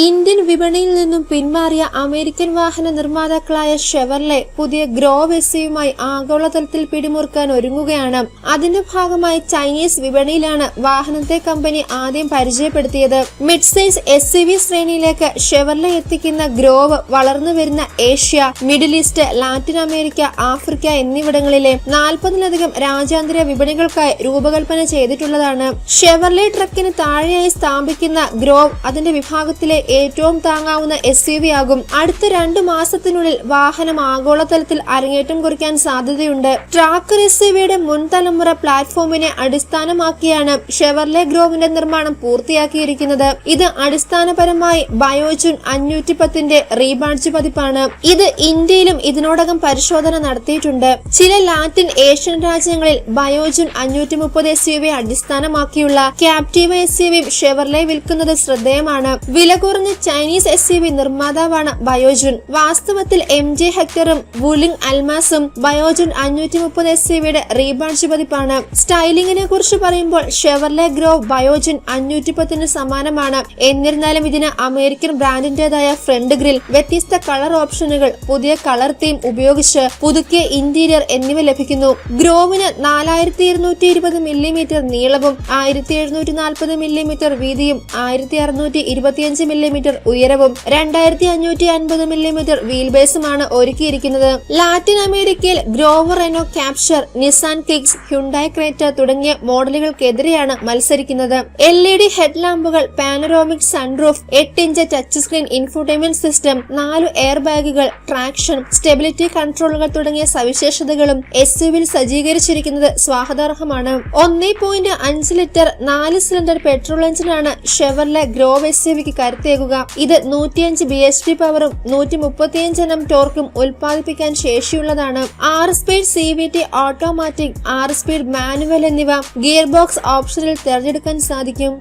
Indian വിപണിയിൽ നിന്നും പിന്മാറിയ American വാഹന നിർമ്മാതാക്കളായ ഷെവർലെ പുതിയ ഗ്രോവ് എസ്യുമായി ആഗോളതലത്തിൽ പിടിമുറുക്കാൻ ഒരുങ്ങുകയാണ്. അതിന്റെ ഭാഗമായി ചൈനീസ് വിപണിയിലാണ് വാഹനത്തെ കമ്പനി ആദ്യം പരിചയപ്പെടുത്തിയത്. മിഡ് സൈസ് SUV ശ്രേണിയിലേക്ക് ഷെവർലെ എത്തിക്കുന്ന ഗ്രോവ് വളർന്നു വരുന്ന Asia, middle east, Latin America, Africa എന്നിവിടങ്ങളിലെ 40-ലധികം രാജ്യാന്തര വിപണികൾക്കായി രൂപകൽപ്പന ചെയ്തിട്ടുള്ളതാണ്. ഷെവർലെ ട്രക്കിന് താഴെയായി സ്ഥാപിക്കുന്ന ഗ്രോവ് അതിന്റെ വിഭാഗത്തിലെ ഏറ്റവും താങ്ങാവുന്ന SUV ആകും. അടുത്ത 2 മാസത്തിനുള്ളിൽ വാഹനം ആഗോളതലത്തിൽ അരങ്ങേറ്റം കുറിക്കാൻ സാധ്യതയുണ്ട്. ട്രാക്കർ SUVയുടെ മുൻ തലമുറ പ്ലാറ്റ്ഫോമിനെ അടിസ്ഥാനമാക്കിയാണ് ഷെവർലെ ഗ്രോവിന്റെ നിർമ്മാണം പൂർത്തിയാക്കിയിരിക്കുന്നത്. ഇത് അടിസ്ഥാനപരമായി ബയോജുൻ 510ന്റെ റീബാഡ്ജ് പതിപ്പാണ്. ഇത് ഇന്ത്യയിലും ഇതിനോടകം പരിശോധന നടത്തിയിട്ടുണ്ട്. ചില ലാറ്റിൻ ഏഷ്യൻ രാജ്യങ്ങളിൽ ബയോജുൻ 530 SUV അടിസ്ഥാനമാക്കിയുള്ള ക്യാപ്റ്റീവ SUV ഷെവർലെ വിൽക്കുന്നത് ശ്രദ്ധേയമാണ്. വില കുറഞ്ഞ ചൈനീസ് SUV നിർമ്മാതാവാണ് ബയോജുൻ. വാസ്തവത്തിൽ MG ഹെക്ടറും വുലിംഗ് അൽമാസും ബയോജുൻ 530 SUVയുടെ റീബാഡ്ജ് പതിപ്പാണ്. സ്റ്റൈലിംഗിനെ കുറിച്ച് പറയുമ്പോൾ ഷെവർലെ ഗ്രോവ് ബയോജുൻ 510ന് സമാനമാണ്. എന്നിരുന്നാലും ഇതിന് അമേരിക്കൻ ബ്രാൻഡിന്റേതായ ഫ്രണ്ട് ഗ്രിൽ, വ്യത്യസ്ത കളർ ഓപ്ഷനുകൾ, പുതിയ കളർ തീം ഉപയോഗിച്ച് പുതുക്കിയ ഇന്റീരിയർ എന്നിവ ലഭിക്കുന്നു. ഗ്രോവിന് 4220 മില്ലിമീറ്റർ നീളവും 1740 മില്ലിമീറ്റർ വീതിയും 1625 മില്ലിമീറ്റർ ഉയരവും 2550 മില്ലിമീറ്റർ വീൽ ബേസുമാണ് ഒരുക്കിയിരിക്കുന്നത്. ലാറ്റിൻ അമേരിക്കയിൽ Groove, Renault Captur, Nissan Kicks, Hyundai Creta തുടങ്ങിയ മോഡലുകൾക്കെതിരെയാണ് മത്സരിക്കുന്നത്. LED ഹെഡ് ലാമ്പുകൾ, panoramic sunroof, 8 inch touch screen infotainment system, 4 air ബാഗുകൾ, ട്രാക്ഷൻ, സ്റ്റെബിലിറ്റി കൺട്രോളുകൾ തുടങ്ങിയ സവിശേഷതകളും SUVയിൽ സജ്ജീകരിച്ചിരിക്കുന്നത് സ്വാഗതാർഹമാണ്. 1.5 ലിറ്റർ 4 സിലിണ്ടർ പെട്രോൾ എഞ്ചിനാണ് ഷെവർലെ ഗ്രോവ് SUVക്ക് കരുത്തേകുക. ഇത് 105 bhp പവറും 135 Nm ടോർക്കും ഉൽപ്പാദിപ്പിക്കാൻ ശേഷിയുള്ളതാണ്. 6 speed CVT automatic, 6 speed manual എന്നിവ ഗിയർ ബോക്സ് ഓപ്ഷനിൽ തിരഞ്ഞെടുക്കാൻ സാധിക്കും.